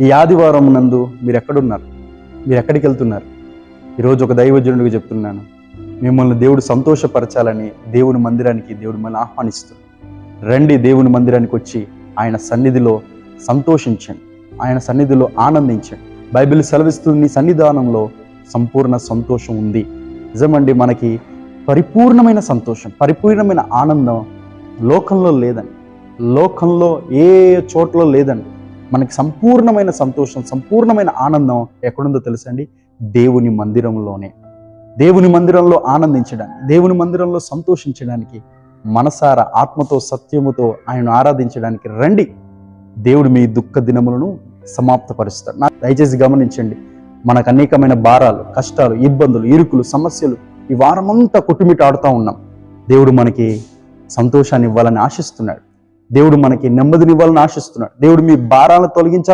ఈ ఆదివారం నందు మీరు ఎక్కడున్నారు? మీరు ఎక్కడికి వెళ్తున్నారు? ఈరోజు ఒక దైవజనుడిగా చెప్తున్నాను, మిమ్మల్ని దేవుడు సంతోషపరచాలని దేవుని మందిరానికి దేవుడు మిమ్మల్ని ఆహ్వానిస్తారు. రండి, దేవుని మందిరానికి వచ్చి ఆయన సన్నిధిలో సంతోషించండి, ఆయన సన్నిధిలో ఆనందించండి. బైబిల్ సెలవిస్తుంది, నీ సన్నిధానంలో సంపూర్ణ సంతోషం ఉంది. నిజమండి, మనకి పరిపూర్ణమైన సంతోషం, పరిపూర్ణమైన ఆనందం లోకంలో లేదండి. లోకంలో ఏ చోట్ల లేదండి. మనకి సంపూర్ణమైన సంతోషం, సంపూర్ణమైన ఆనందం ఎక్కడుందో తెలుసండి? దేవుని మందిరంలోనే. దేవుని మందిరంలో ఆనందించడానికి, దేవుని మందిరంలో సంతోషించడానికి, మనసారా ఆత్మతో సత్యముతో ఆయన ఆరాధించడానికి రండి. దేవుడు మీ దుఃఖ దినములను సమాప్తపరుస్తాడు. దయచేసి గమనించండి, మనకు అనేకమైన భారాలు, కష్టాలు, ఇబ్బందులు, ఇరుకులు, సమస్యలు ఈ వారమంతా కొట్టుమిట్టాడుతూ ఉన్నాం. దేవుడు మనకి సంతోషాన్ని ఇవ్వాలని ఆశిస్తున్నాడు. దేవుడు మనకి నెమ్మదిని ఇవ్వాలని ఆశిస్తున్నాడు. దేవుడు మీ భారాలను తొలగించాలని